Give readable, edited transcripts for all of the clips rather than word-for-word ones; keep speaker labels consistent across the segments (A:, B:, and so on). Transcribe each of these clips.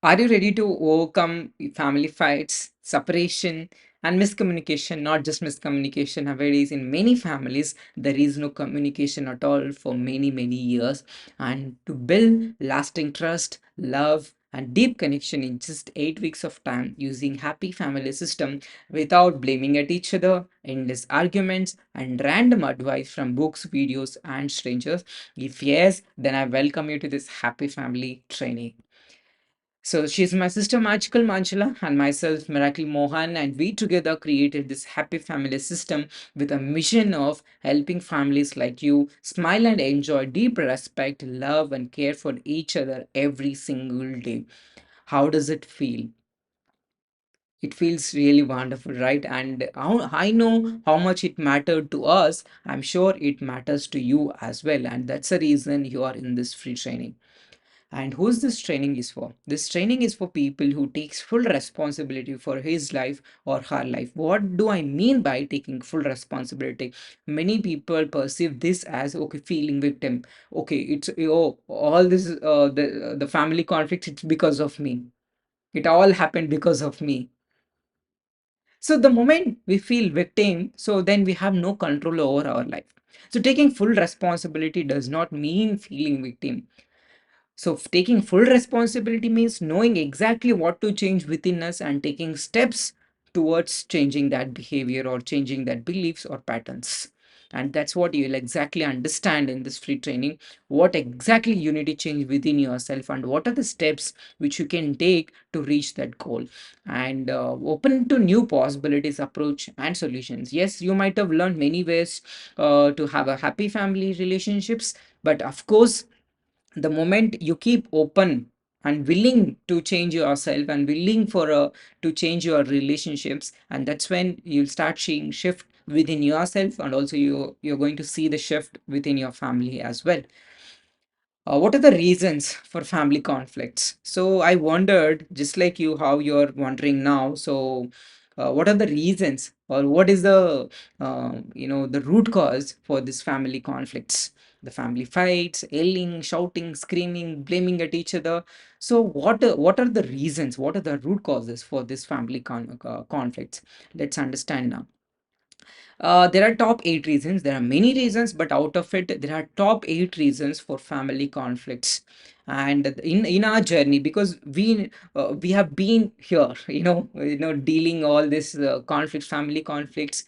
A: Are you ready to overcome family fights, separation, and miscommunication? Not just miscommunication. Nowadays, in many families, there is no communication at all for many, many years. And to build lasting trust, love, and deep connection in just 8 weeks of time using happy family system without blaming at each other, endless arguments, and random advice from books, videos, and strangers. If yes, then I welcome you to this happy family training. So she's my sister Magical Manjula and myself Miracle Mohan, and we together created this happy family system with a mission of helping families like you smile and enjoy deep respect, love, and care for each other every single day. How does it feel? It feels really wonderful, right? And I know how much it mattered to us. I'm sure it matters to you as well, and that's the reason you are in this free training. And who's this training is for? This training is for people who takes full responsibility for his life or her life. What do I mean by taking full responsibility? Many people perceive this as okay, feeling victim. Okay, it's oh, all this the family conflict. It's because of me. It all happened because of me. So the moment we feel victim, so then we have no control over our life. So taking full responsibility does not mean feeling victim. So, taking full responsibility means knowing exactly what to change within us and taking steps towards changing that behavior or changing that beliefs or patterns. And that's what you'll exactly understand in this free training. What exactly you need to change within yourself, and what are the steps which you can take to reach that goal. And open to new possibilities, approach, and solutions. Yes, you might have learned many ways to have a happy family relationships, but of course, the moment you keep open and willing to change yourself and willing for to change your relationships, and that's when you'll start seeing shift within yourself, and also you're going to see the shift within your family as well. What are the reasons for family conflicts? So I wondered, just like you, how you're wondering now. So, what are the reasons, or what is the the root cause for this family conflicts? The family fights, yelling, shouting, screaming, blaming at each other. So, what are the reasons? What are the root causes for this family conflicts? Let's understand now. There are top 8 reasons. There are many reasons, but out of it, there are top 8 reasons for family conflicts. And in our journey, because we have been here, dealing all this conflicts, family conflicts,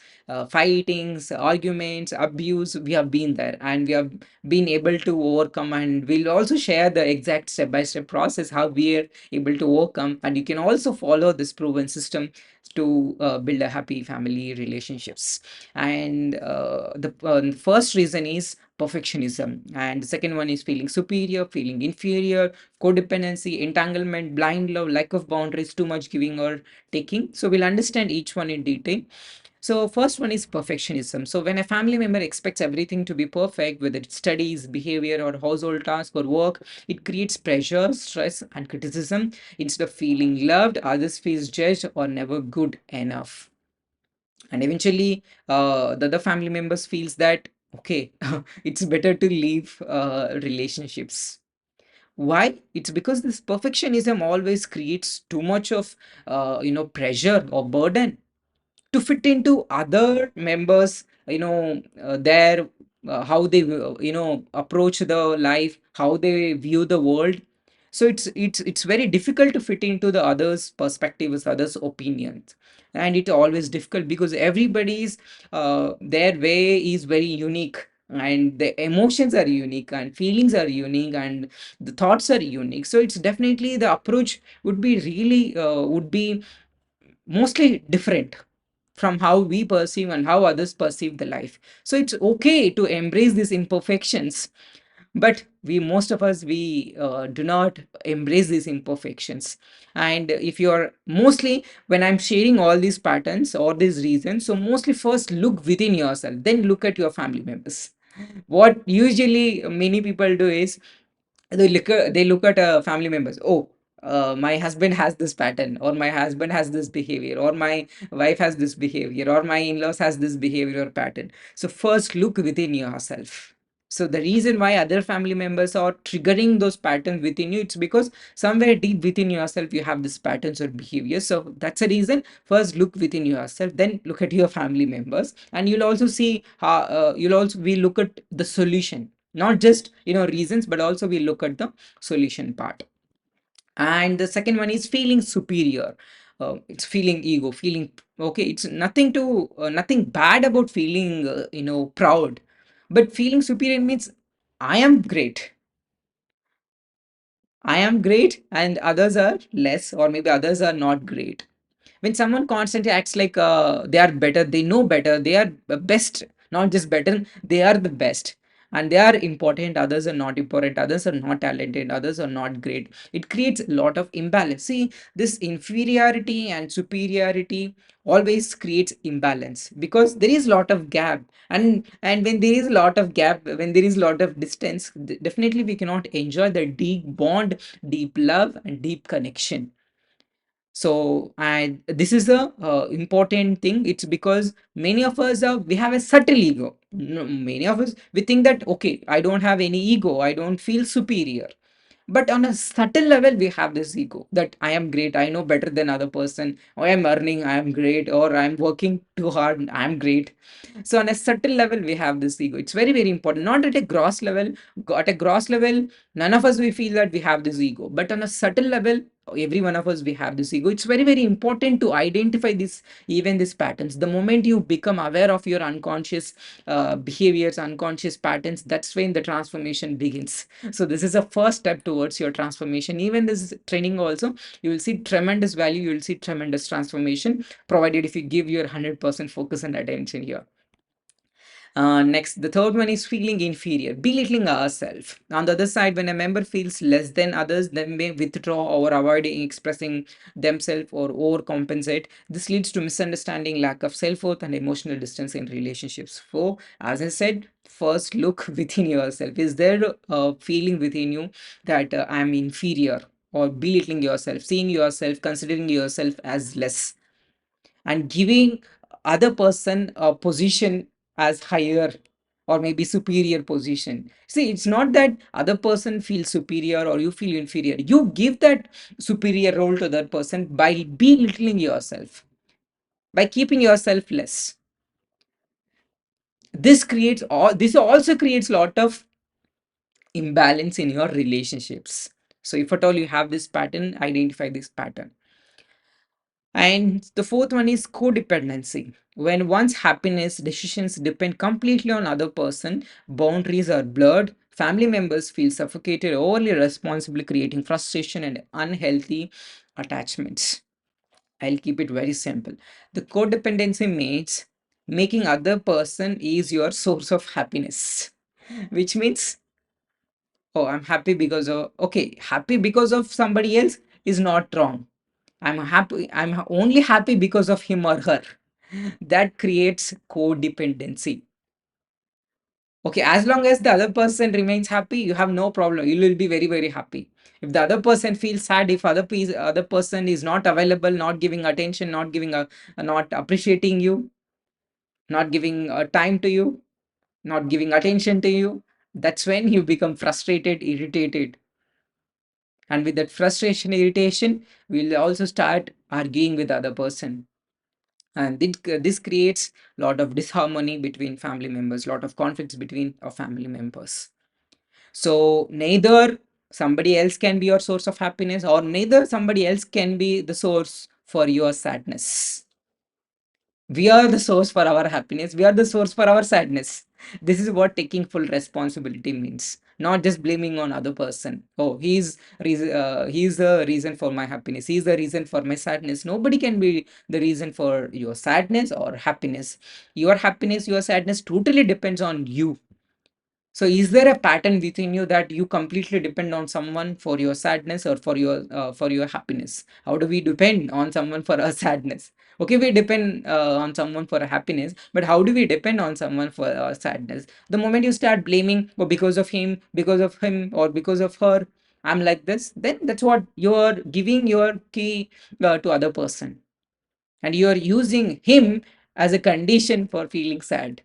A: fightings, arguments, abuse. We have been there, and we have been able to overcome. And we'll also share the exact step-by-step process how we are able to overcome. And you can also follow this proven system to build a happy family relationships. And the first reason is perfectionism, and the second one is feeling superior, feeling inferior, codependency, entanglement, blind love, lack of boundaries, too much giving or taking. So we'll understand each one in detail. So first one is perfectionism. So when a family member expects everything to be perfect, whether it's studies, behavior, or household task or work, it creates pressure, stress, and criticism. Instead of feeling loved, others feel judged or never good enough. And eventually the other family members feels that okay, it's better to leave relationships. Why? It's because this perfectionism always creates too much of pressure or burden to fit into other members, their how they approach the life, how they view the world. So it's very difficult to fit into the others perspectives, others opinions. And it's always difficult because everybody's their way is very unique, and the emotions are unique, and feelings are unique, and the thoughts are unique. So it's definitely the approach would be really would be mostly different from how we perceive and how others perceive the life. So it's okay to embrace these imperfections, but we most of us we do not embrace these imperfections. And if you're mostly, when I'm sharing all these patterns or these reasons, so mostly first look within yourself, then look at your family members. What usually many people do is they look at family members. Oh, my husband has this pattern, or my husband has this behavior, or my wife has this behavior, or my in-laws has this behavior or pattern. So first look within yourself. So the reason why other family members are triggering those patterns within you, it's because somewhere deep within yourself you have these patterns or behaviors. So that's a reason. First look within yourself, then look at your family members, and you'll also see how you'll also we look at the solution, not just reasons, but also we look at the solution part. And the second one is feeling superior. It's feeling ego, feeling okay. It's nothing bad about feeling proud, but feeling superior means I am great. I am great and others are less, or maybe others are not great. When someone constantly acts like they are better, they know better, they are best, not just better, they are the best, and they are important, others are not important, others are not talented, others are not great, it creates a lot of imbalance. See, this inferiority and superiority always creates imbalance because there is a lot of gap, and when there is a lot of gap, when there is a lot of distance, definitely we cannot enjoy the deep bond, deep love and deep connection. So, and this is a important thing. It's because many of us we have a subtle ego. Many of us we think that okay, I don't have any ego, I don't feel superior, but on a subtle level we have this ego that I am great, I know better than other person, or I'm earning, I am great, or I'm working too hard, I'm great. So on a subtle level we have this ego. It's very very important, not at a gross level. At a gross level none of us we feel that we have this ego, but on a subtle level every one of us we have this ego. It's very very important to identify this, even these patterns. The moment you become aware of your unconscious behaviors, unconscious patterns, that's when the transformation begins. So this is a first step towards your transformation. Even this training also, you will see tremendous value, you will see tremendous transformation, provided if you give your 100% focus and attention here. Next, the third one is feeling inferior, belittling ourselves. On the other side, when a member feels less than others, they may withdraw or avoiding expressing themselves or overcompensate. This leads to misunderstanding, lack of self-worth, and emotional distance in relationships. So, as I said, first look within yourself. Is there a feeling within you that I am inferior, or belittling yourself, seeing yourself, considering yourself as less, and giving other person a position as higher or maybe superior position? See, it's not that other person feels superior or you feel inferior. You give that superior role to that person by belittling yourself, by keeping yourself less. This also creates a lot of imbalance in your relationships. So if at all you have this pattern, identify this pattern. And the fourth one is codependency. When one's happiness decisions depend completely on other person, boundaries are blurred, family members feel suffocated, overly responsible, creating frustration and unhealthy attachments. I'll keep it very simple. The codependency means making other person is your source of happiness, which means, oh, I'm happy because of, okay, happy because of somebody else is not wrong. I'm only happy because of him or her. That creates codependency. Okay, as long as the other person remains happy, you have no problem. You will be very, very happy. If the other person feels sad, if other person is not available, not giving attention, not appreciating you, not giving time to you, not giving attention to you, that's when you become frustrated, irritated. And with that frustration, irritation, we'll also start arguing with the other person. And this creates a lot of disharmony between family members, lot of conflicts between our family members. So neither somebody else can be your source of happiness, or neither somebody else can be the source for your sadness. We are the source for our happiness, we are the source for our sadness. This is what taking full responsibility means, not just blaming on other person. Oh, he's the reason for my happiness, he's the reason for my sadness. Nobody can be the reason for your sadness or happiness. Your happiness, your sadness totally depends on you. So is there a pattern within you that you completely depend on someone for your sadness or for your happiness? How do we depend on someone for our sadness? Okay, we depend on someone for a happiness, but how do we depend on someone for our sadness? The moment you start blaming, oh, because of him, or because of her, I'm like this, then that's what you're giving your key to other person, and you're using him as a condition for feeling sad.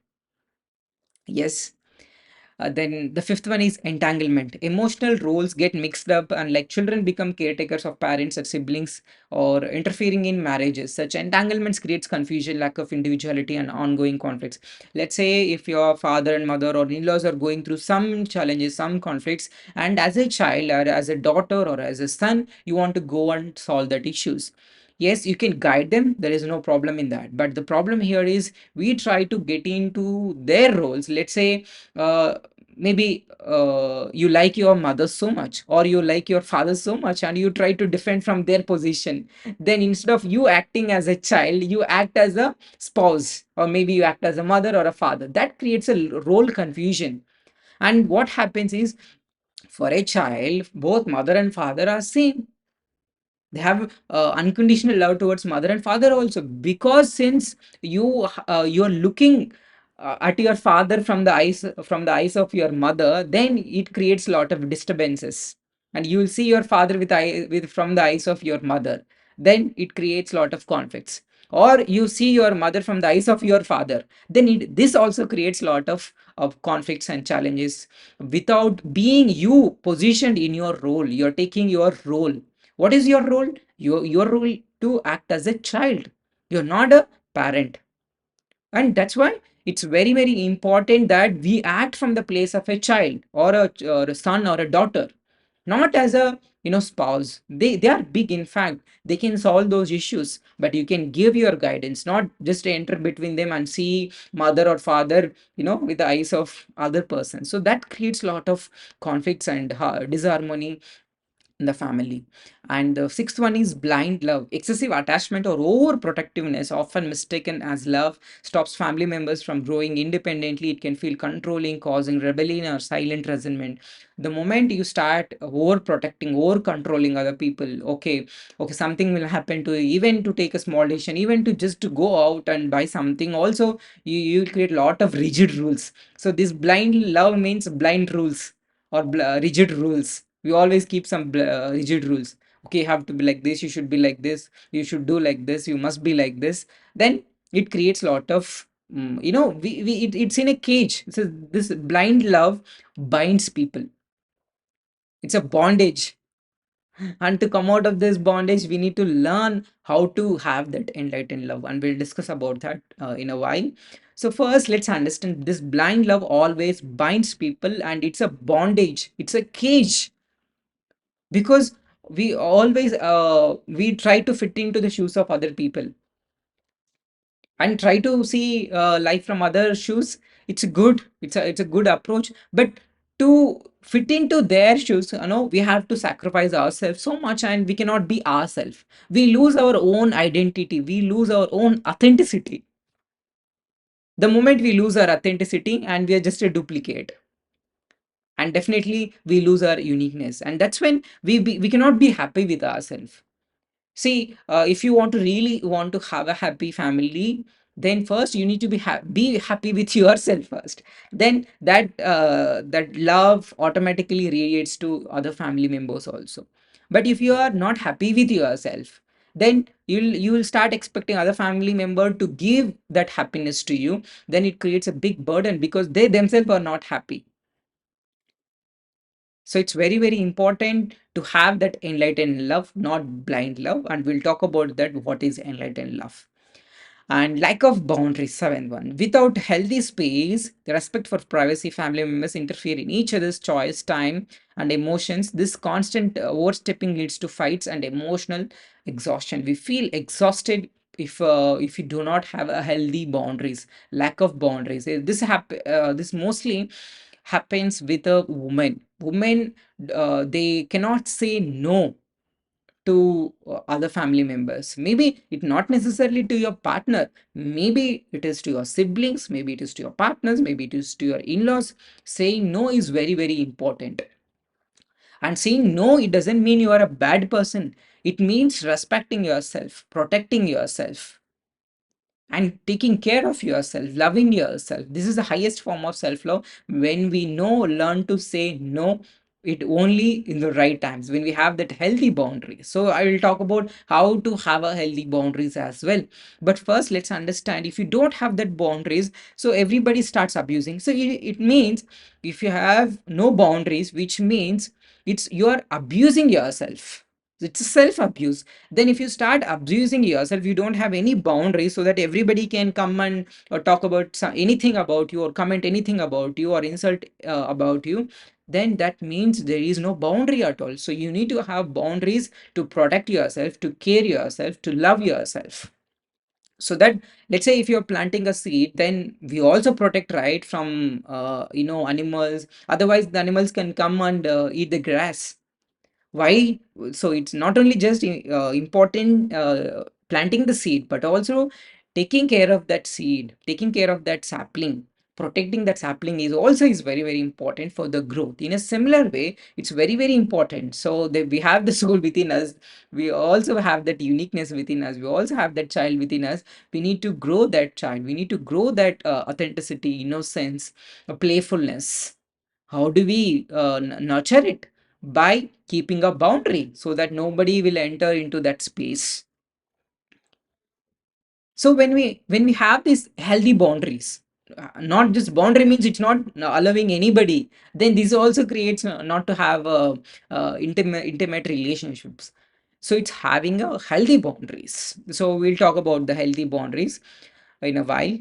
A: Yes. Then the fifth one is entanglement. Emotional roles get mixed up, and like children become caretakers of parents or siblings, or interfering in marriages. Such entanglements creates confusion, lack of individuality, and ongoing conflicts. Let's say if your father and mother or in-laws are going through some challenges, some conflicts, and as a child or as a daughter or as a son, you want to go and solve that issues. Yes, you can guide them. There is no problem in that. But the problem here is we try to get into their roles. Let's say maybe you like your mother so much or you like your father so much and you try to defend from their position. Then instead of you acting as a child, you act as a spouse, or maybe you act as a mother or a father. That creates a role confusion. And what happens is, for a child, both mother and father are same. They have unconditional love towards mother and father also, because since you're looking at your father from the eyes of your mother, then it creates a lot of disturbances. And you will see your father with from the eyes of your mother, then it creates a lot of conflicts. Or you see your mother from the eyes of your father, then this also creates a lot of conflicts and challenges. Without being you positioned in your role, you're taking your role. What is your role? Your role to act as a child. You're not a parent. And that's why it's very, very important that we act from the place of a child, or a son or a daughter, not as a spouse. They are big, in fact. They can solve those issues, but you can give your guidance, not just enter between them and see mother or father with the eyes of other person. So that creates a lot of conflicts and disharmony in the family. And the sixth one is blind love. Excessive attachment or overprotectiveness, often mistaken as love, stops family members from growing independently. It can feel controlling, causing rebellion or silent resentment. The moment you start overprotecting, over controlling other people, okay, something will happen to you, even to take a small decision, even to just to go out and buy something. Also, you will create a lot of rigid rules. So this blind love means blind rules, or rigid rules. We always keep some rigid rules. Okay, you have to be like this, you should be like this, you should do like this, you must be like this. Then it creates a lot of it's in a cage. So this blind love binds people. It's a bondage. And to come out of this bondage, we need to learn how to have that enlightened love, and we'll discuss about that in a while. So first, let's understand this blind love always binds people, and it's a bondage, it's a cage. Because we try to fit into the shoes of other people and try to see life from other shoes. It's good, it's a good approach, but to fit into their shoes, we have to sacrifice ourselves so much, and we cannot be ourselves. We lose our own identity, we lose our own authenticity. The moment we lose our authenticity and we are just a duplicate, and definitely we lose our uniqueness, and that's when we cannot be happy with ourselves. See, if you want to really want to have a happy family, then first you need to be happy with yourself first. Then that love automatically radiates to other family members also. But if you are not happy with yourself, then you will start expecting other family member to give that happiness to you. Then it creates a big burden because they themselves are not happy. So it's very, very important to have that enlightened love, not blind love. And we'll talk about that, what is enlightened love. And lack of boundaries, seventh one. Without healthy space, the respect for privacy, family members interfere in each other's choice, time, and emotions. This constant overstepping leads to fights and emotional exhaustion. We feel exhausted if you do not have a healthy boundaries, lack of boundaries. This mostly happens with a woman. Women, they cannot say no to other family members. Maybe it not necessarily to your partner. Maybe it is to your siblings. Maybe it is to your partners. Maybe it is to your in-laws. Saying no is very, very important. And saying no, it doesn't mean you are a bad person. It means respecting yourself, protecting yourself, and taking care of yourself, loving yourself. This is the highest form of self-love. When we know, learn to say no, it only in the right times when we have that healthy boundary. So I will talk about how to have a healthy boundaries as well. But first, let's understand, if you don't have that boundaries, so everybody starts abusing. So it means, if you have no boundaries, which means it's you are abusing yourself. It's self abuse. Then if you start abusing yourself, you don't have any boundaries, so that everybody can come and talk about anything about you, or comment anything about you, or insult about you, then that means there is no boundary at all. So you need to have boundaries to protect yourself, to care yourself, to love yourself. So that, let's say if you're planting a seed, then we also protect, right, from animals. Otherwise the animals can come and eat the grass. Why? So it's not only just important planting the seed, but also taking care of that seed, taking care of that sapling. Protecting that sapling is also is very very important for the growth. In a similar way, it's very very important. So that we have the soul within us, we also have that uniqueness within us, we also have that child within us. We need to grow that child, we need to grow that authenticity, innocence, playfulness. How do we nurture it? By keeping a boundary so that nobody will enter into that space. So when we have these healthy boundaries, not just boundary means it's not allowing anybody, then this also creates not to have intimate relationships. So it's having a healthy boundaries. So we'll talk about the healthy boundaries in a while.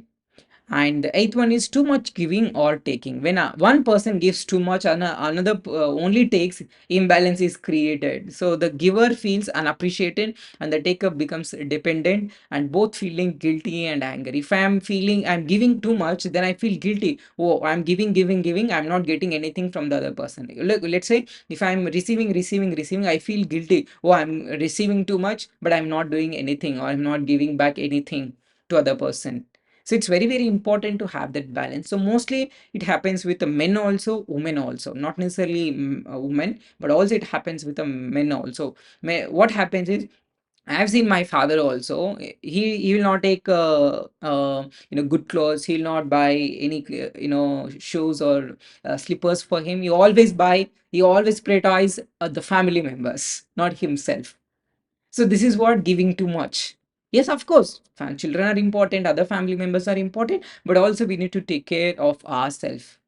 A: And the eighth one is too much giving or taking. When one person gives too much and another only takes, imbalance is created. So the giver feels unappreciated and the taker becomes dependent, and both feeling guilty and angry. If I'm feeling I'm giving too much, then I feel guilty. Oh, I'm giving, I'm not getting anything from the other person. Look, let's say if I'm receiving, I feel guilty. Oh, I'm receiving too much, but I'm not doing anything, or I'm not giving back anything to other person. So it's very very important to have that balance. So mostly it happens with the men also, women also, not necessarily women, but also it happens with the men also. What happens is, I have seen my father also. He will not take good clothes. He'll not buy any shoes or slippers for him. He always prioritize the family members, not himself. So this is what giving too much. Yes, of course, children are important, other family members are important, but also we need to take care of ourselves.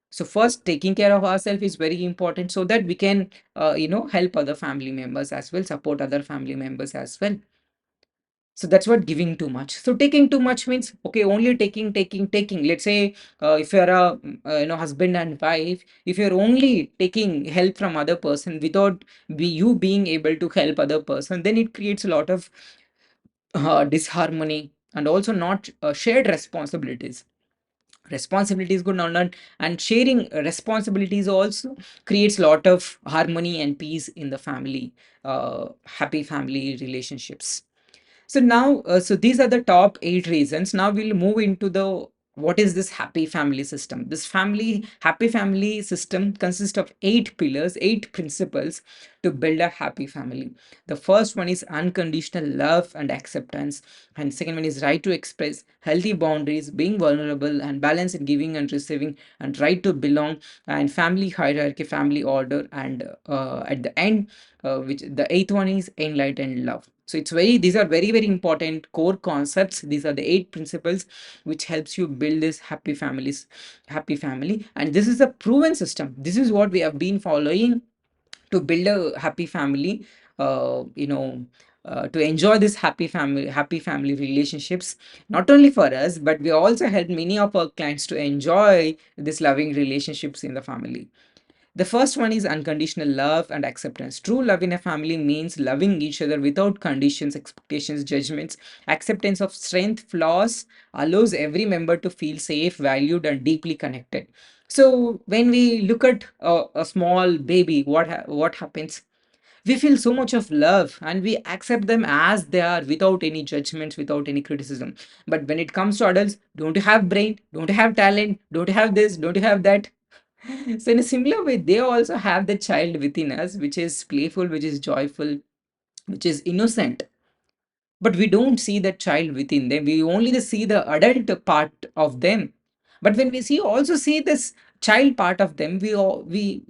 A: So first, taking care of ourselves is very important, so that we can, help other family members as well, support other family members as well. So that's what giving too much. So taking too much means, okay, only taking. Let's say if you're a husband and wife, if you're only taking help from other person without you being able to help other person, then it creates a lot of disharmony, and also not shared responsibilities. Responsibility is good now, and sharing responsibilities also creates a lot of harmony and peace in the family, happy family relationships. So now, so these are the top 8 reasons. Now we'll move into the what is this happy family system. This happy family system consists of 8 pillars, 8 principles to build a happy family. The first one is unconditional love and acceptance, and second one is right to express, healthy boundaries, being vulnerable, and balance in giving and receiving, and right to belong, and family hierarchy, family order, and at the end, which the eighth one is enlightened love. So it's very, these are very very important core concepts. These are the 8 principles which helps you build this happy family, and this is a proven system. This is what we have been following to build a happy family, to enjoy this happy family relationships, not only for us, but we also help many of our clients to enjoy this loving relationships in the family. The first one is unconditional love and acceptance. True love in a family means loving each other without conditions, expectations, judgments. Acceptance of strength, flaws allows every member to feel safe, valued, and deeply connected. So when we look at a small baby, what happens? We feel so much of love and we accept them as they are, without any judgments, without any criticism. But when it comes to adults, don't you have brain? Don't you have talent? Don't you have this? Don't you have that? So in a similar way, they also have the child within us, which is playful, which is joyful, which is innocent. But we don't see that child within them. We only see the adult part of them. But when we see, also see this child part of them, we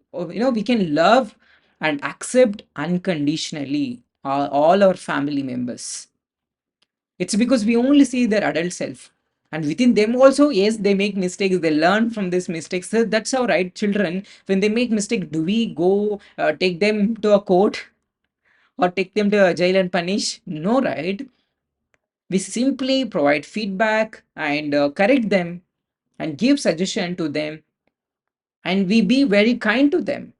A: can love and accept unconditionally all our family members. It's because we only see their adult self. And within them also, yes, they make mistakes. They learn from these mistakes. So that's how, right, children, when they make mistake, do we go take them to a court or take them to a jail and punish? No, right? We simply provide feedback and correct them and give suggestion to them, and we be very kind to them,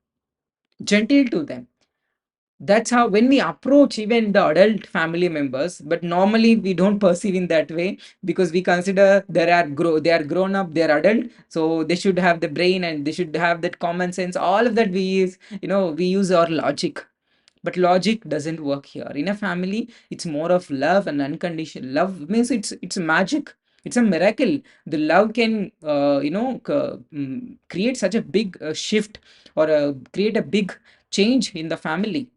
A: gentle to them. That's how when we approach even the adult family members, but normally we don't perceive in that way, because we consider they are grown up, they are adult, so they should have the brain and they should have that common sense. All of that we use, we use our logic. But logic doesn't work here. In a family, it's more of love and unconditional love. Means it's magic. It's a miracle. The love can create such a big shift, or create a big change in the family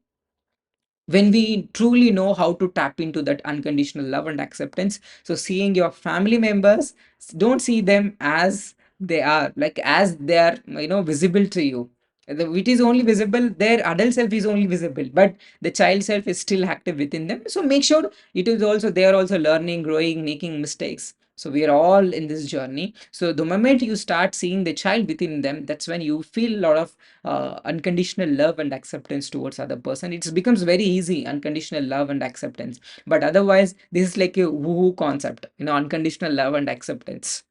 A: when we truly know how to tap into that unconditional love and acceptance. So seeing your family members, don't see them as they are, like as they are, visible to you. It is only visible, their adult self is only visible, but the child self is still active within them. So make sure it is also, they are also learning, growing, making mistakes. So we are all in this journey. So the moment you start seeing the child within them, that's when you feel a lot of unconditional love and acceptance towards other person. It becomes very easy, unconditional love and acceptance. But otherwise, this is like a woo concept, unconditional love and acceptance.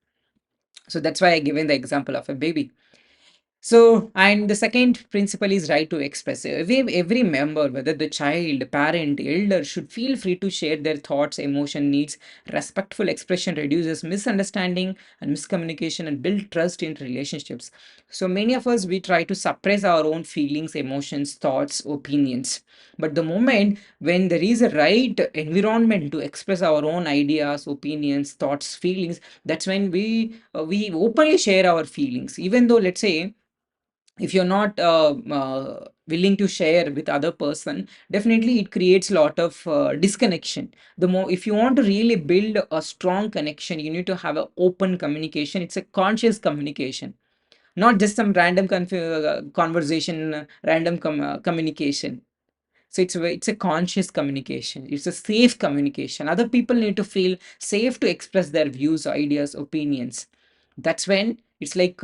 A: So that's why I given the example of a baby. So, and the second principle is right to express. Every member, whether the child, parent, elder, should feel free to share their thoughts, emotion, needs. Respectful expression reduces misunderstanding and miscommunication and build trust in relationships. So many of us, we try to suppress our own feelings, emotions, thoughts, opinions. But the moment when there is a right environment to express our own ideas, opinions, thoughts, feelings, that's when we openly share our feelings. Even though, let's say, if you're not willing to share with other person, definitely it creates a lot of disconnection. The more, if you want to really build a strong connection, you need to have an open communication. It's a conscious communication, not just some random conversation, random communication. So it's a conscious communication. It's a safe communication. Other people need to feel safe to express their views, ideas, opinions. That's when it's like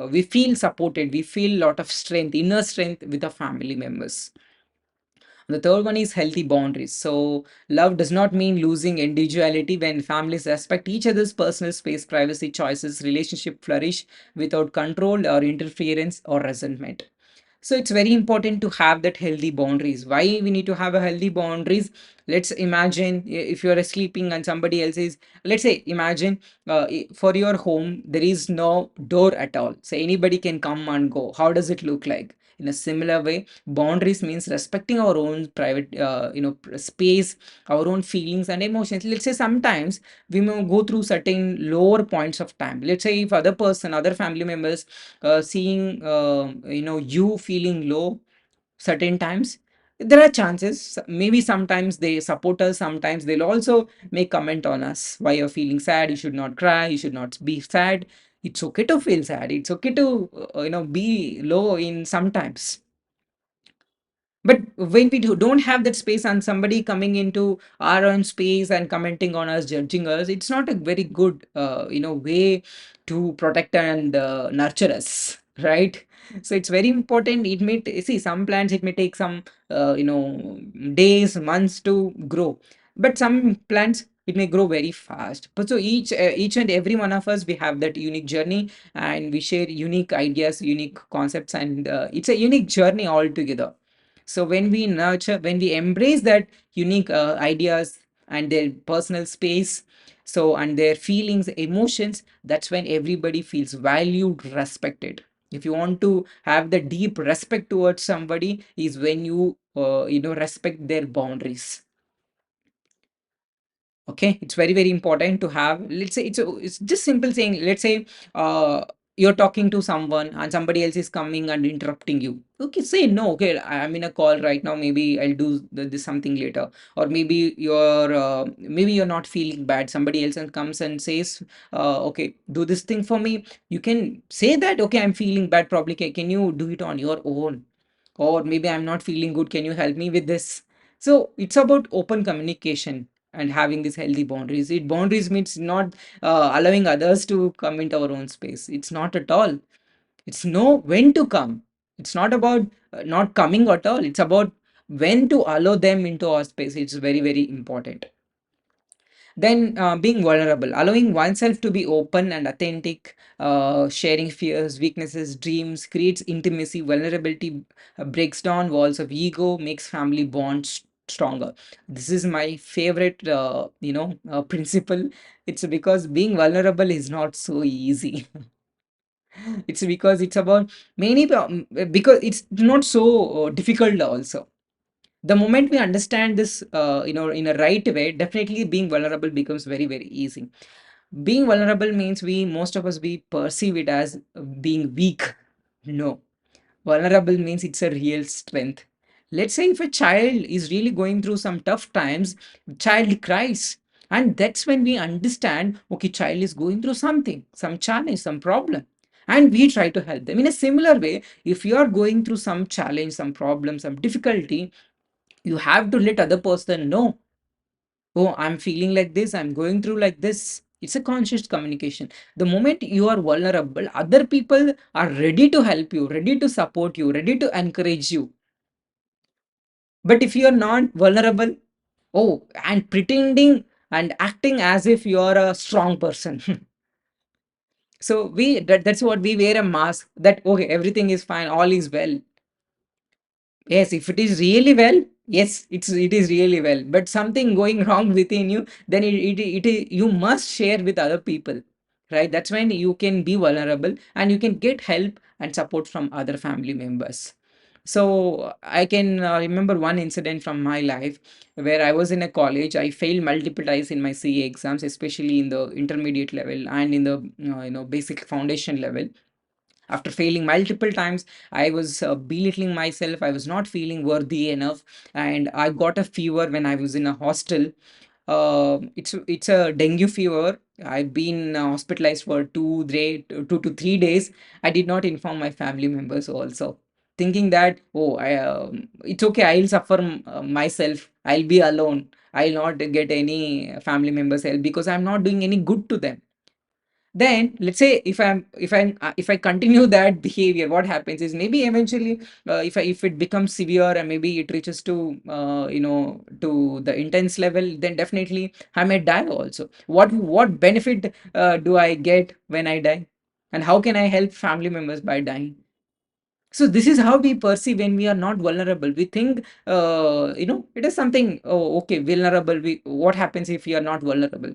A: we feel supported. We feel a lot of strength, inner strength with the family members. The third one is healthy boundaries. So love does not mean losing individuality. When families respect each other's personal space, privacy, choices, relationship flourish without control or interference or resentment. So it's very important to have that healthy boundaries. Why we need to have a healthy boundaries? Let's imagine if you are sleeping and somebody else is, let's say, imagine for your home there is no door at all, so anybody can come and go. How does it look like? In a similar way, boundaries means respecting our own private space, our own feelings and emotions. Let's say sometimes we may go through certain lower points of time. Let's say if other family members seeing you feeling low certain times, there are chances maybe sometimes they support us, sometimes they'll also make comment on us. Why you're feeling sad? You should not cry, you should not be sad. It's okay to feel sad, it's okay to be low in sometimes. But when we don't have that space and somebody coming into our own space and commenting on us, judging us, it's not a very good, way to protect and nurture us, right? So it's very important. It may see some plants, it may take some, days, months to grow, but some plants it may grow very fast. But so each and every one of us, we have that unique journey, and we share unique ideas, unique concepts, and it's a unique journey altogether. So when we nurture, when we embrace that unique ideas and their personal space, so and their feelings, emotions, that's when everybody feels valued, respected. If you want to have the deep respect towards somebody, is when you respect their boundaries. Okay, it's very very important to have. Let's say it's just simple saying. Let's say uh you're talking to someone and somebody else is coming and interrupting you. Okay, say no. Okay, I'm in a call right now. Maybe I'll do this something later. Or maybe you're not feeling bad. Somebody else and comes and says, okay, do this thing for me. You can say that, okay, I'm feeling bad. Probably can you do it on your own? Or maybe I'm not feeling good. Can you help me with this? So it's about open communication and having these healthy boundaries. Boundaries means not allowing others to come into our own space. It's not at all. It's know when to come. It's not about not coming at all. It's about when to allow them into our space. It's very, very important. Then being vulnerable, allowing oneself to be open and authentic, sharing fears, weaknesses, dreams, creates intimacy. Vulnerability breaks down walls of ego, makes family bonds stronger. This is my favorite, principle. It's because being vulnerable is not so easy. It's because it's about because it's not so difficult also. The moment we understand this, in a right way, definitely being vulnerable becomes very, very easy. Being vulnerable means most of us, we perceive it as being weak. No, vulnerable means it's a real strength. Let's say if a child is really going through some tough times, child cries. And that's when we understand, okay, child is going through something, some challenge, some problem. And we try to help them. In a similar way, if you are going through some challenge, some problem, some difficulty, you have to let other person know, oh, I'm feeling like this, I'm going through like this. It's a conscious communication. The moment you are vulnerable, other people are ready to help you, ready to support you, ready to encourage you. But if you are not vulnerable, oh, and pretending and acting as if you are a strong person. So that's what we wear, a mask that, okay, everything is fine, all is well. Yes, if it is really well, yes, it is really well. But something going wrong within you, then you must share with other people, right? That's when you can be vulnerable and you can get help and support from other family members. So I can remember one incident from my life where I was in a college. I failed multiple times in my CA exams, especially in the intermediate level and in the basic foundation level. After failing multiple times, I was belittling myself. I was not feeling worthy enough, and I got a fever when I was in a hostel. It's a dengue fever. I've been hospitalized for 2 to 3 days. I did not inform my family members also, thinking that, oh, it's okay. I'll suffer myself. I'll be alone. I'll not get any family members help because I'm not doing any good to them. Then let's say if I continue that behavior, what happens is maybe eventually, if it becomes severe and maybe it reaches to to the intense level, then definitely I may die also. What benefit do I get when I die, and how can I help family members by dying? So this is how we perceive when we are not vulnerable. We think, it is something, oh, okay, vulnerable. What happens if we are not vulnerable?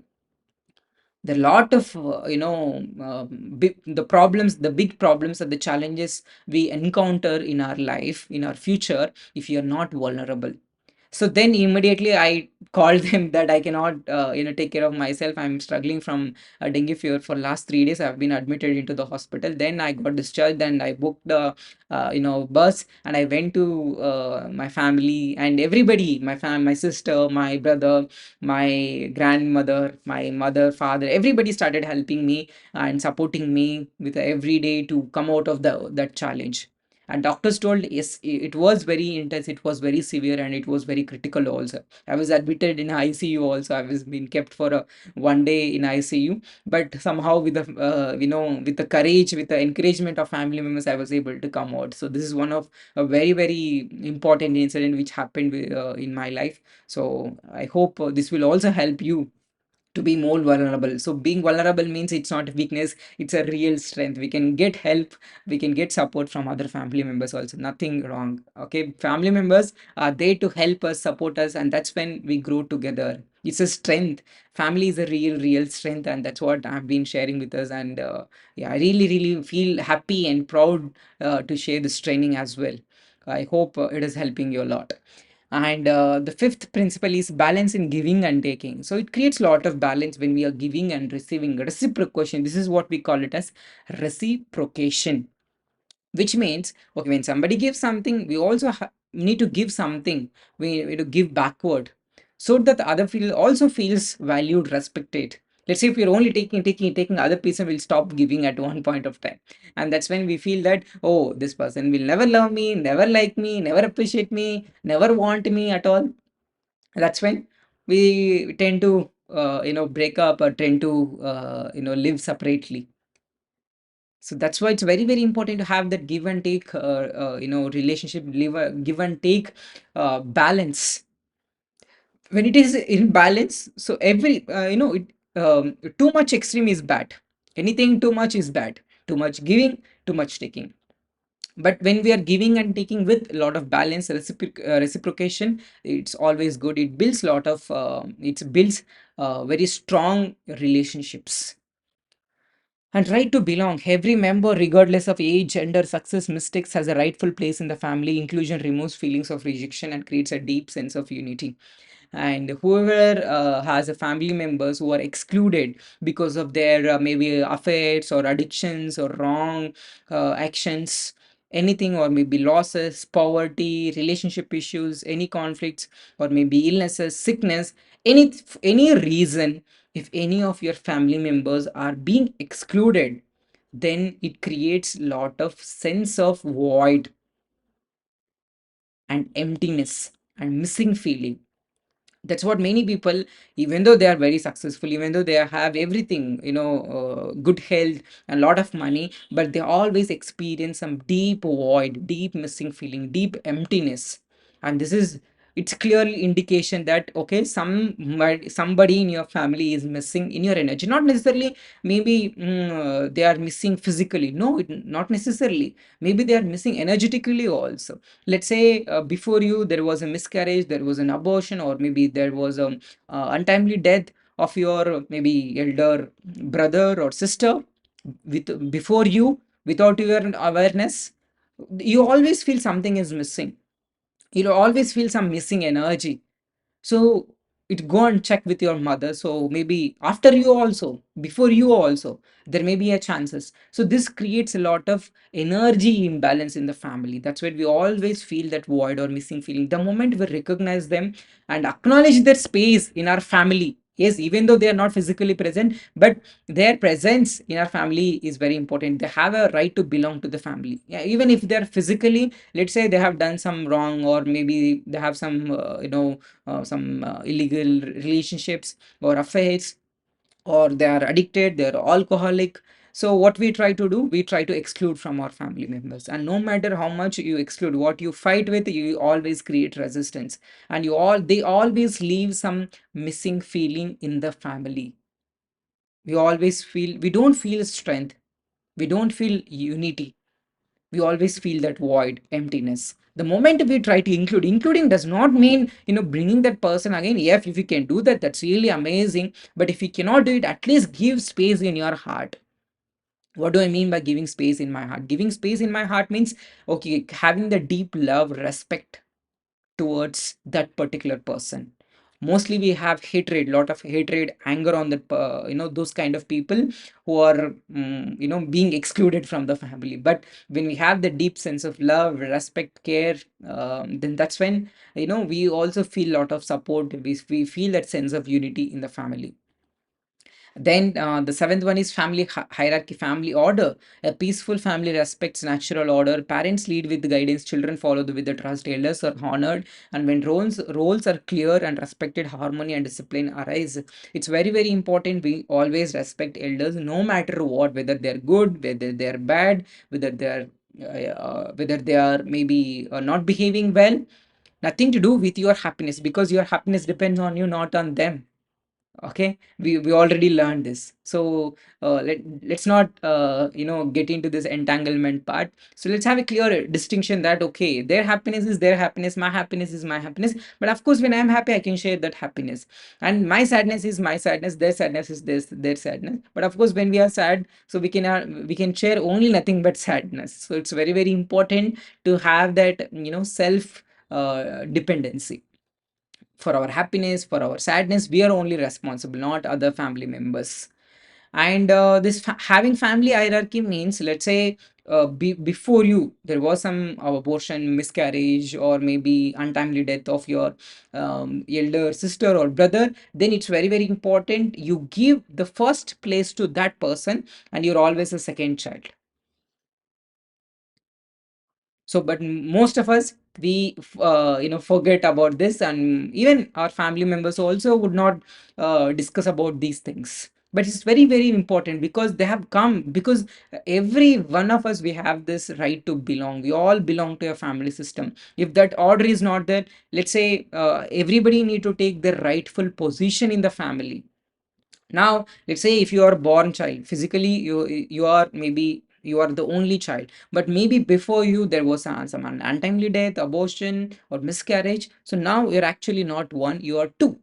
A: There are a lot of the problems, the big problems and the challenges we encounter in our life, in our future, if you are not vulnerable. So then immediately I called them that I cannot, take care of myself. I'm struggling from a dengue fever for last 3 days. I've been admitted into the hospital. Then I got discharged and I booked the, bus, and I went to my family and everybody, my sister, my brother, my grandmother, my mother, father, everybody started helping me and supporting me with every day to come out of that challenge. And doctors told, yes, it was very intense, it was very severe, and it was very critical also. I was admitted in ICU also. I was being kept for a 1 day in ICU, but somehow with the with the courage, with the encouragement of family members, I was able to come out. So this is one of a very, very important incident which happened in my life. So I hope this will also help you to be more vulnerable. So being vulnerable means it's not a weakness, it's a real strength. We can get help, we can get support from other family members also. Nothing wrong. Okay, family members are there to help us, support us, and that's when we grow together. It's a strength. Family is a real, real strength, and that's what I've been sharing with us. And yeah, I really, really feel happy and proud to share this training as well. I hope it is helping you a lot. And the fifth principle is balance in giving and taking. So it creates a lot of balance when we are giving and receiving. Reciprocation, this is what we call it as reciprocation, which means, okay, when somebody gives something, we also need to give something. We need to give backward, so that the other feel also feels valued, respected. Let's say if you're only taking, other person will stop giving at one point of time, and that's when we feel that, oh, this person will never love me, never like me, never appreciate me, never want me at all. That's when we tend to break up, or tend to live separately. So that's why it's very, very important to have that give and take, relationship, give and take balance. When it is in balance, so every too much extreme is bad. Anything too much is bad. Too much giving, too much taking. But when we are giving and taking with a lot of balance, reciprocation, it's always good. It builds a lot of it builds very strong relationships. And right to belong. Every member, regardless of age, gender, success, mistakes, has a rightful place in the family. Inclusion removes feelings of rejection and creates a deep sense of unity. And whoever has a family members who are excluded because of their maybe affairs or addictions or wrong actions, anything, or maybe losses, poverty, relationship issues, any conflicts, or maybe illnesses, sickness, any reason, if any of your family members are being excluded, then it creates lot of sense of void and emptiness and missing feeling. That's what many people, even though they are very successful, even though they have everything, good health and lot of money, but they always experience some deep void, deep missing feeling, deep emptiness. And this is, it's clearly indication that, okay, somebody in your family is missing in your energy. Not necessarily, maybe they are missing physically, no, not necessarily. Maybe they are missing energetically also. Let's say before you there was a miscarriage, there was an abortion, or maybe there was a untimely death of your maybe elder brother or sister, with before you, without your awareness, you always feel something is missing. You'll always feel some missing energy. So it go and check with your mother. So maybe after you also, before you also, there may be a chances. So this creates a lot of energy imbalance in the family. That's why we always feel that void or missing feeling. The moment we recognize them and acknowledge their space in our family, yes, even though they are not physically present, but their presence in our family is very important. They have a right to belong to the family. Yeah, even if they're physically, let's say they have done some wrong, or maybe they have some some illegal relationships or affairs, or they are addicted, they're alcoholic. So what we try to do, we try to exclude from our family members. And no matter how much you exclude, what you fight with, you always create resistance. And they always leave some missing feeling in the family. We don't feel strength, we don't feel unity, we always feel that void, emptiness. The moment we try to including does not mean, bringing that person again. Yeah, if you can do that, that's really amazing. But if you cannot do it, at least give space in your heart. What do I mean by giving space in my heart? Giving space in my heart means, okay, having the deep love, respect towards that particular person. Mostly we have hatred, lot of hatred, anger on that, those kind of people who are being excluded from the family. But when we have the deep sense of love, respect, care, then that's when, we also feel lot of support. We feel that sense of unity in the family. Then the seventh one is family hierarchy, family order. A peaceful family respects natural order. Parents lead with the guidance, children follow with the trust. Elders are honored, and when roles are clear and respected, harmony and discipline arise. It's very, very important. We always respect elders, no matter what, whether they're good, whether they're bad, whether they are maybe not behaving well. Nothing to do with your happiness, because your happiness depends on you, not on them. Okay, we already learned this. So let's not get into this entanglement part. So let's have a clear distinction that, okay, their happiness is their happiness, my happiness is my happiness. But of course, when I'm happy, I can share that happiness, and my sadness is my sadness, their sadness is their sadness. But of course, when we are sad, so we can share only nothing but sadness. So it's very, very important to have that self dependency. For our happiness, for our sadness, we are only responsible, not other family members. And this having family hierarchy means, let's say, before you there was some abortion, miscarriage, or maybe untimely death of your elder sister or brother, then it's very very important you give the first place to that person, and you're always a second child. So but most of us, we forget about this, and even our family members also would not discuss about these things. But it's very very important, because they have come, because every one of us, we have this right to belong. We all belong to a family system. If that order is not there, let's say, everybody need to take their rightful position in the family. Now let's say if you are born child, physically you are, maybe you are the only child, but maybe before you there was some untimely death, abortion, or miscarriage. So now you're actually not one, you are two.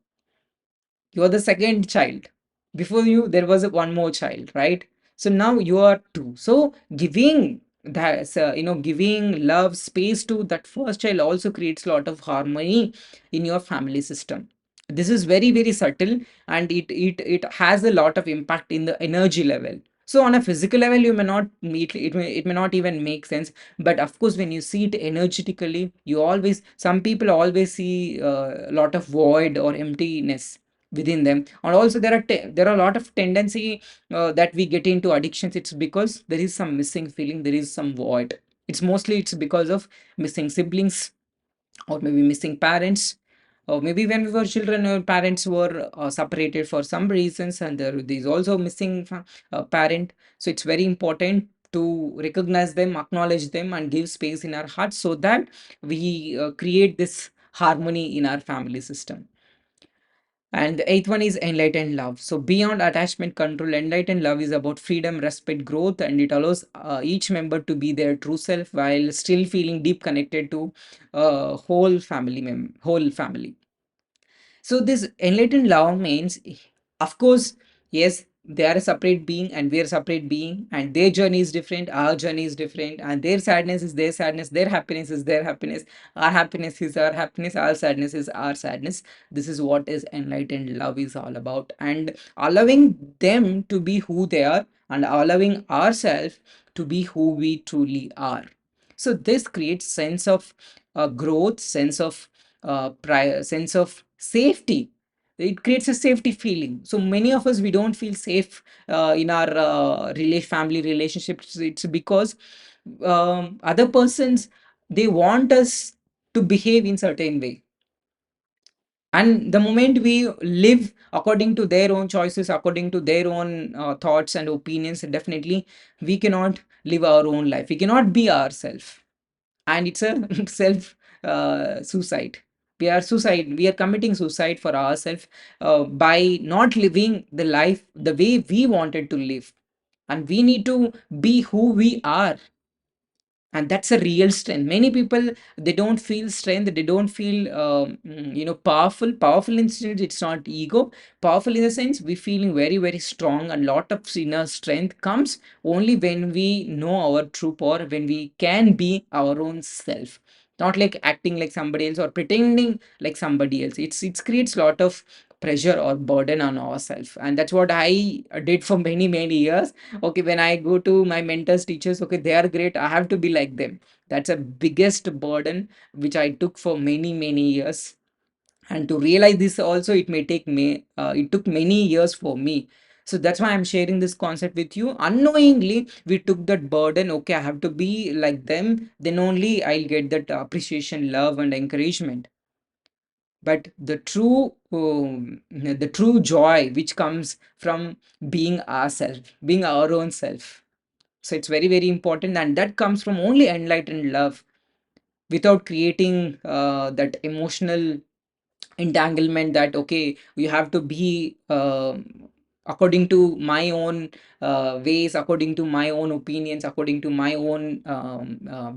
A: You are the second child. Before you there was one more child, right? So now you are two. So giving that, giving love, space to that first child also creates a lot of harmony in your family system. This is very very subtle, and it has a lot of impact in the energy level. So on a physical level you may not meet it, may not even make sense. But of course when you see it energetically, you always, some people always see a lot of void or emptiness within them. And also there are a lot of tendency that we get into addictions. It's because there is some missing feeling, there is some void. It's because of missing siblings, or maybe missing parents, or maybe when we were children our parents were separated for some reasons, and there is also missing parent. So it's very important to recognize them, acknowledge them, and give space in our hearts, so that we create this harmony in our family system. And the eighth one is enlightened love. So beyond attachment control, enlightened love is about freedom, respect, growth, and it allows each member to be their true self while still feeling deep connected to whole family. So this enlightened love means, of course, yes, they are a separate being and we are a separate being, and their journey is different, our journey is different, and their sadness is their sadness, their happiness is their happiness, our happiness is our happiness, our sadness is our sadness. This is what is enlightened love is all about, and allowing them to be who they are, and allowing ourselves to be who we truly are. So this creates sense of growth, sense of sense of safety. It creates a safety feeling. So many of us, we don't feel safe in our family relationships. It's because other persons, they want us to behave in certain way, and the moment we live according to their own choices, according to their own thoughts and opinions, definitely we cannot live our own life, we cannot be ourselves. And it's a self suicide. We are committing suicide for ourselves by not living the life the way we wanted to live. And we need to be who we are, and that's a real strength. Many people, they don't feel strength, they don't feel powerful in sense, it's not ego. Powerful in the sense we feeling very very strong, and lot of inner strength comes only when we know our true power, when we can be our own self, not like acting like somebody else or pretending like somebody else. It creates a lot of pressure or burden on ourselves, and that's what I did for many many years. Okay, when I go to my mentors, teachers, okay, they are great, I have to be like them. That's a biggest burden which I took for many many years. And to realize this also, it took many years for me. So that's why I'm sharing this concept with you. Unknowingly we took that burden, okay, I have to be like them, then only I'll get that appreciation, love, and encouragement. But the true joy which comes from being ourselves, being our own self. So it's very very important, and that comes from only enlightened love, without creating that emotional entanglement, that okay, you have to be according to my own ways, according to my own opinions, according to my own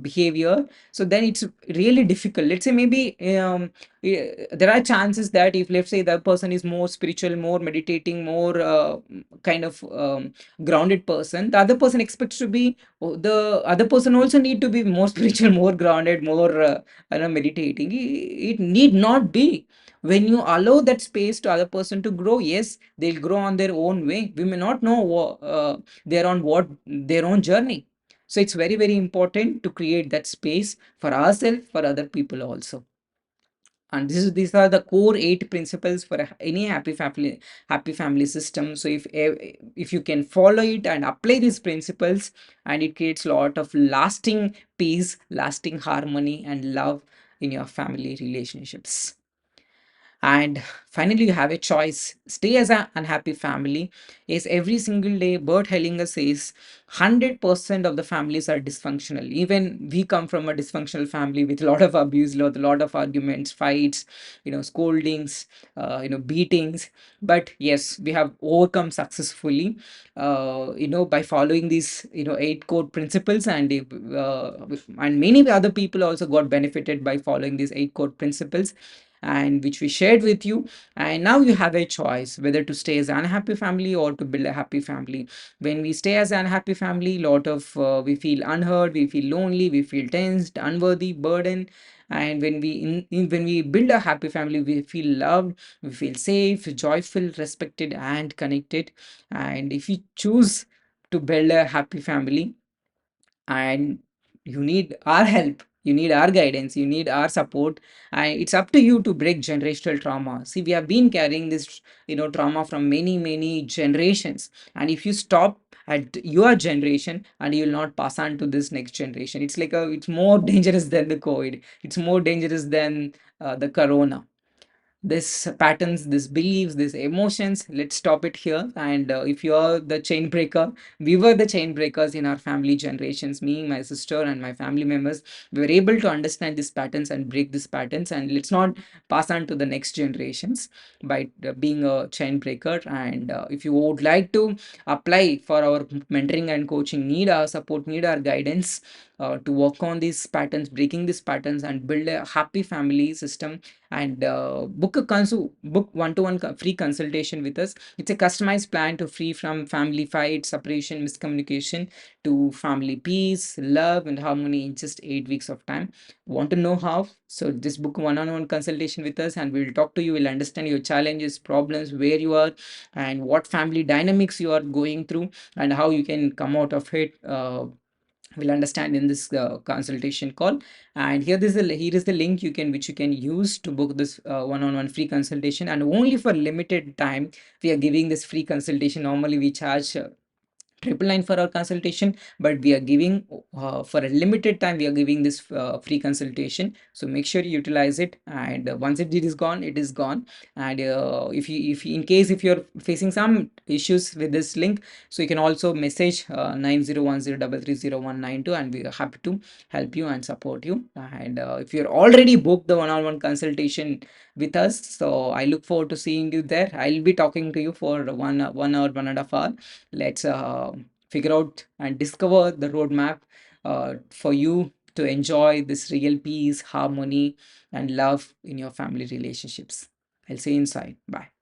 A: behavior. So then it's really difficult. Let's say maybe there are chances that if, let's say, the person is more spiritual, more meditating, more kind of grounded person, the other person expects to be, the other person also need to be more spiritual, more grounded, more meditating. It need not be. When you allow that space to other person to grow, yes, they'll grow on their own way. We may not know they're on what their own journey. So it's very, very important to create that space for ourselves, for other people also. And these are the core 8 principles for any happy family system. So if you can follow it and apply these principles, and it creates a lot of lasting peace, lasting harmony and love in your family relationships. And finally, you have a choice. Stay as an unhappy family. Yes, every single day, Bert Hellinger says 100% of the families are dysfunctional. Even we come from a dysfunctional family with a lot of abuse, lot of arguments, fights, scoldings, beatings. But yes, we have overcome successfully, by following these, 8 core principles, and many other people also got benefited by following these 8 core principles, and which we shared with you. And now you have a choice whether to stay as an unhappy family or to build a happy family. When we stay as an unhappy family, lot of we feel unheard, we feel lonely, we feel tensed, unworthy, burdened. And when we build a happy family, we feel loved, we feel safe, joyful, respected and connected. And if you choose to build a happy family, and you need our help, you need our guidance, you need our support, and it's up to you to break generational trauma. See, we have been carrying this, trauma from many generations, and if you stop at your generation, and you will not pass on to this next generation, it's more dangerous than the COVID, it's more dangerous than the corona. This patterns, this beliefs, these emotions, let's stop it here. And if you're the chain breaker, we were the chain breakers in our family generations, me, my sister and my family members. We were able to understand these patterns and break these patterns, and let's not pass on to the next generations by being a chain breaker. And if you would like to apply for our mentoring and coaching, need our support, need our guidance to work on these patterns, breaking these patterns and build a happy family system, and book one-to-one free consultation with us. It's a customized plan to free from family fight, separation, miscommunication, to family peace, love and harmony in just 8 weeks of time. Want to know how? So just book one-on-one consultation with us, and we'll talk to you. We'll understand your challenges, problems, where you are, and what family dynamics you are going through, and how you can come out of it. We'll understand in this consultation call. And here is the link which you can use to book this one-on-one free consultation. And only for limited time we are giving this free consultation. Normally we charge 999 for our consultation, but we are giving for a limited time, we are giving this free consultation. So make sure you utilize it, and once it is gone, it is gone. And if in case if you're facing some issues with this link, so you can also message 9010330192, and we are happy to help you and support you. And if you're already booked the one-on-one consultation with us, so I look forward to seeing you there. I'll be talking to you for 1 hour, 1.5 hours. Let's figure out and discover the roadmap for you to enjoy this real peace, harmony and love in your family relationships. I'll see you inside. Bye.